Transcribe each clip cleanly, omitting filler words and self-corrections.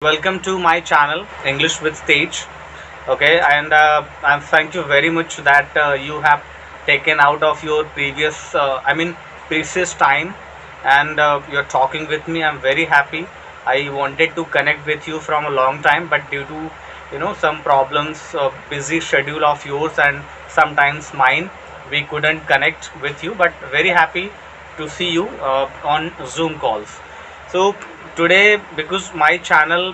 welcome to my channel, English with Stage. Okay, and I thank you very much that you have taken out of your precious time, and you're talking with me. I'm very happy. I wanted to connect with you from a long time, but due to some problems, busy schedule of yours and sometimes mine, we couldn't connect with you. But very happy to see you on Zoom calls. So today, because my channel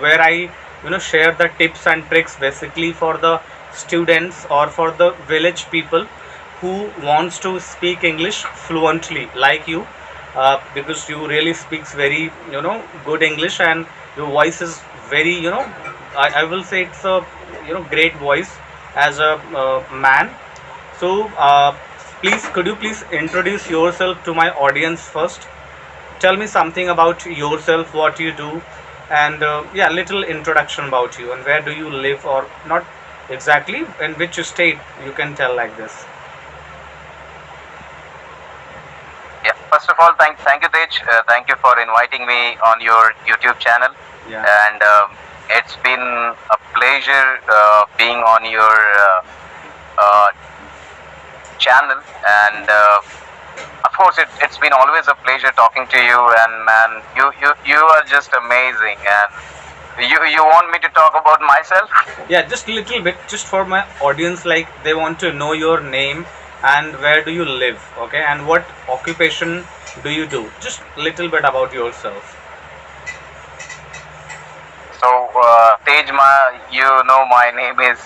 where I share the tips and tricks basically for the students or for the village people who wants to speak English fluently like you, because you really speaks very good English, and your voice is very I will say it's a great voice as a man. So please, could you please introduce yourself to my audience first? Tell me something about yourself, what you do, and yeah, little introduction about you and where do you live, or not exactly in which state, you can tell like this. Yeah. First of all, thank you, Tej. Thank you for inviting me on your YouTube channel, Yeah. and it's been a pleasure being on your uh, channel. And of course, it's been always a pleasure talking to you. And man, you are just amazing. And you want me to talk about myself? Yeah, just a little bit, just for my audience, like they want to know your name and where do you live, okay, and what occupation do you do, just little bit about yourself. So, Tej, you know my name is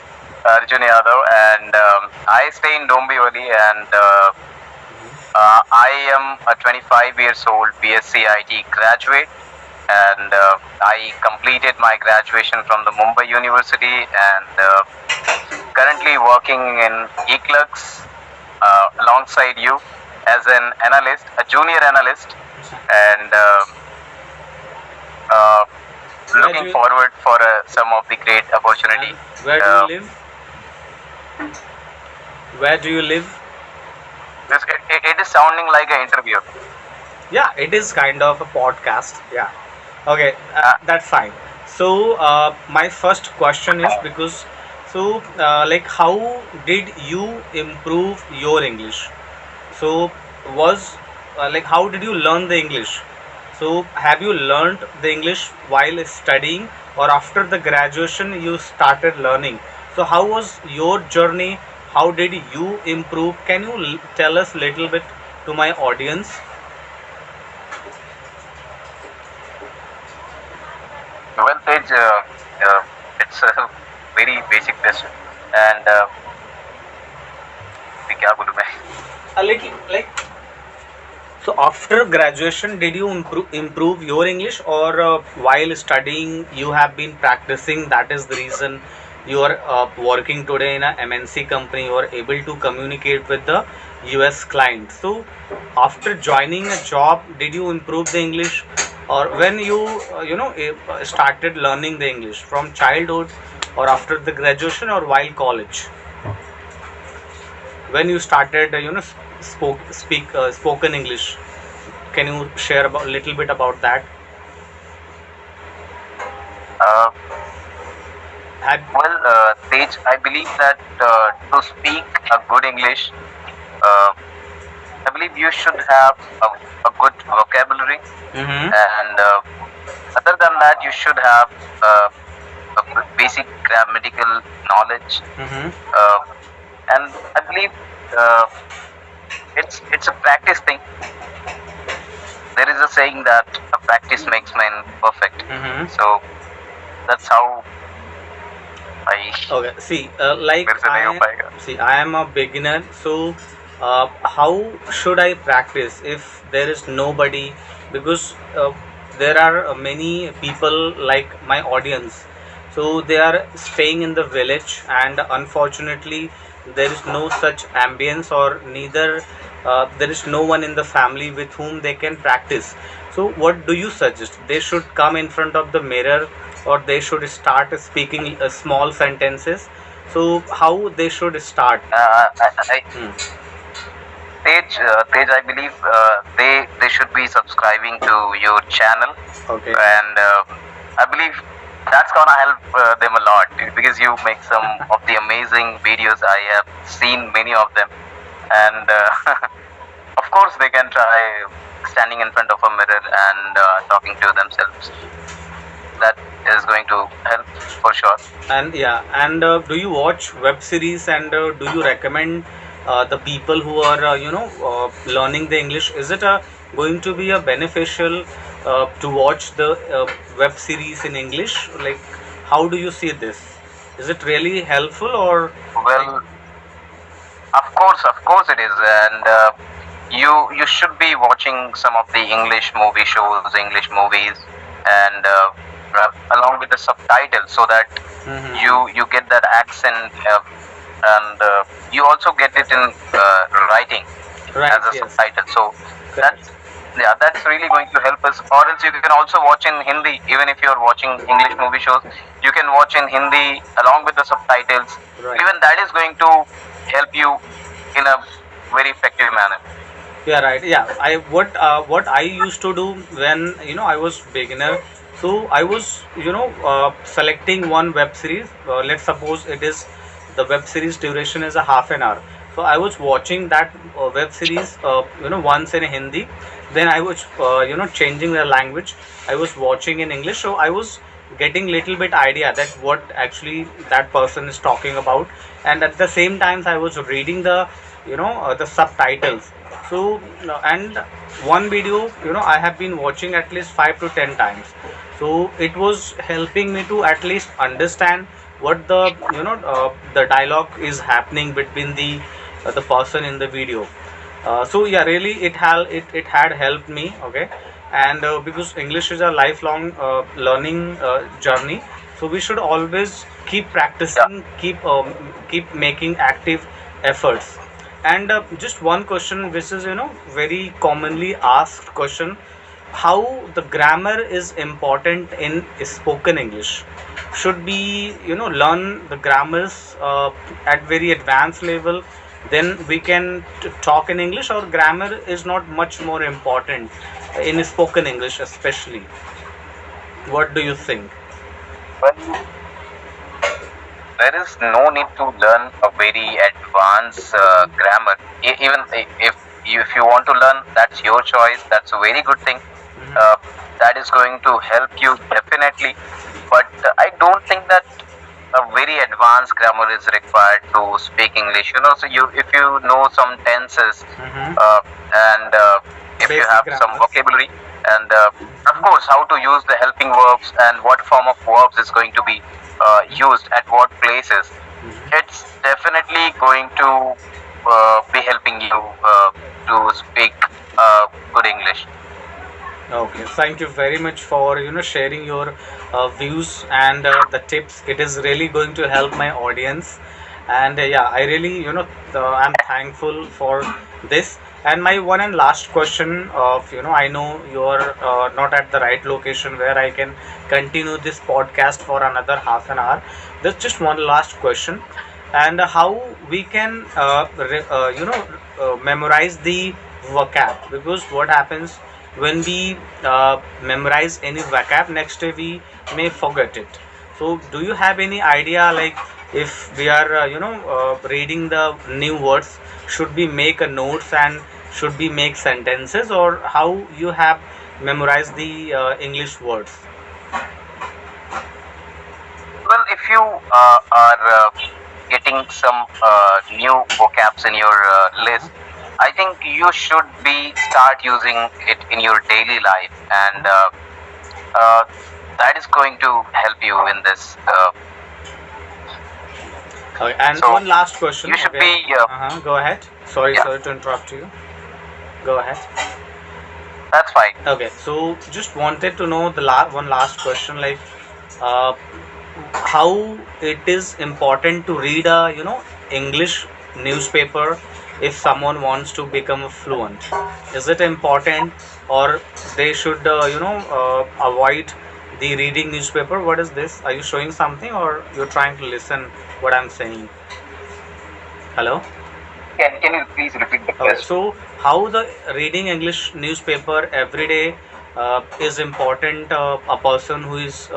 Arjun Yadav, and I stay in Dombivli, and I am a 25 years old BSc IT graduate, and I completed my graduation from the Mumbai University, and currently working in eClerks alongside you as an analyst, a junior analyst, and uh, Where do looking you forward for some of the great opportunity. and where do you Uh, live? Where do you live? it is sounding like an interview. Yeah, it is kind of a podcast. Yeah. Okay, Uh, that's fine. So, my first question is, because so like how did you improve your English? So was like how did you learn the English? So have you learned the English while studying, or after the graduation you started learning? So how was your journey? How did you improve? Can you tell us little bit to my audience? well, Tej, it's a very basic question, and अभी क्या बोलूं मैं? A little like, so after graduation, did you improve your English, or while studying you have been practicing? That is the reason you are working today in a MNC company. You are able to communicate with the US client. So after joining a job, did you improve the English, or when you started learning the English from childhood, or after the graduation, or while college? When you started spoken English, can you share about little bit about that? Uh, Had well, Tej, I believe that to speak a good English, uh, I believe you should have a good vocabulary, mm-hmm. and other than that, you should have a basic grammatical knowledge. Mm-hmm. And I believe uh, it's a practice thing. There is a saying that a practice makes man perfect. Mm-hmm. So that's how I. Okay, see, like मेरे से नहीं हो I पाएगा. see, I am a beginner, so how should I practice if there is nobody? Because there are many people like my audience, so they are staying in the village, and unfortunately, there is no such ambience, or neither there is no one in the family with whom they can practice. So, what do you suggest? They should come in front of the mirror, or they should start speaking small sentences. So, how they should start? I Hmm. Tej, I believe they should be subscribing to your channel, Okay. and I believe that's gonna help them a lot, because you make some of the amazing videos. I have seen many of them, and of course they can try standing in front of a mirror and talking to themselves. That is going to help for sure. And yeah, and do you watch web series, and do you recommend the people who are learning the English? Is it going to be a beneficial to watch the web series in English? Like, how do you see this? Is it really helpful, or like? Well, of course it is, and you should be watching some of the English movie shows, English movies, and along with the subtitles, so that Mm-hmm. you get that accent, and you also get it in writing Right. as a Yes. subtitle. So Correct. that's yeah, that's really going to help us. Or else you can also watch in Hindi, even if you're watching English movie shows, you can watch in Hindi along with the subtitles. Right. Even that is going to help you in a very effective manner. Yeah, right. Yeah, what I used to do when I was beginner. So I was selecting one web series. Let's suppose it is the web series duration is a half an hour. So I was watching that web series once in Hindi. Then I was changing the language. I was watching in English. So I was getting little bit idea that what actually that person is talking about, and at the same times I was reading the the subtitles. So and one video I have been watching at least 5 to 10 times. So it was helping me to at least understand what the the dialogue is happening between the person in the video. So yeah, really it had helped me. Okay. And because English is a lifelong learning journey, so we should always keep Yeah. practicing, keep making active efforts. And just one question, which is very commonly asked question: how the grammar is important in spoken English? Should we learn the grammars at very advanced level? Then we can talk in English, or grammar is not much more important in spoken English, especially. What do you think? Well, there is no need to learn a very advanced grammar. Even if you want to learn, that's your choice. That's a very good thing. Uh, Hmm. that is going to help you definitely. But I don't think that a very advanced grammar is required to speak English. So if you know some tenses, Hmm. and if you Basic have some grammars. vocabulary, and of course how to use the helping verbs and what form of verbs is going to be used at what places, Hmm. it's definitely going to be helping you to speak good English. Okay, thank you very much for sharing your views and the tips. It is really going to help my audience, and yeah, I really I'm thankful for this. And my one and last question of I know you're not at the right location where I can continue this podcast for another half an hour. There's just one last question, and how we can memorize the vocab, because what happens when we memorize any vocab, next day we may forget it. So do you have any idea, like, if we are reading the new words, should we make a notes and should we make sentences, or how you have memorized the English words? Well, if you are getting some new vocabs in your list, I think you should be start using it in your daily life, and uh, that is going to help you in this. Okay, and So one last question. you should Okay. be, Go ahead. Sorry, yeah, sorry to interrupt you. Go ahead. that's fine. Okay, so just wanted to know the one last question, like, uh, how it is important to read a English newspaper if someone wants to become a fluent. Is it important, or they should avoid the reading newspaper? What is this? Are you showing something, or you're trying to listen what I'm saying? Hello. Can you please repeat the Okay, question? so how the reading English newspaper every day is important, a person who is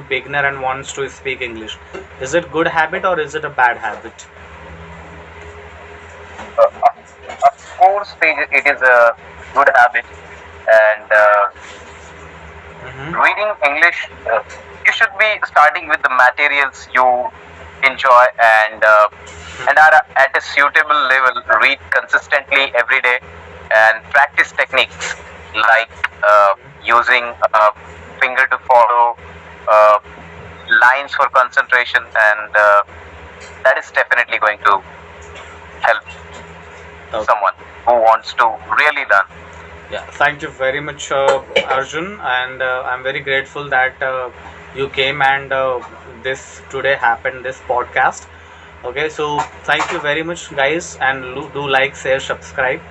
beginner and wants to speak English? Is it good habit or is it a bad habit? Of course, it is a good habit, and Mm-hmm. reading English, you should be starting with the materials you enjoy, and are at a suitable level. Read consistently every day, and practice techniques like using finger to follow, uh, lines for concentration, and that is definitely going to help Okay. someone who wants to really learn. Yeah, thank you very much, Arjun, and I'm very grateful that you came and this today happened, this podcast. Okay, so thank you very much, guys, and do like, share, subscribe.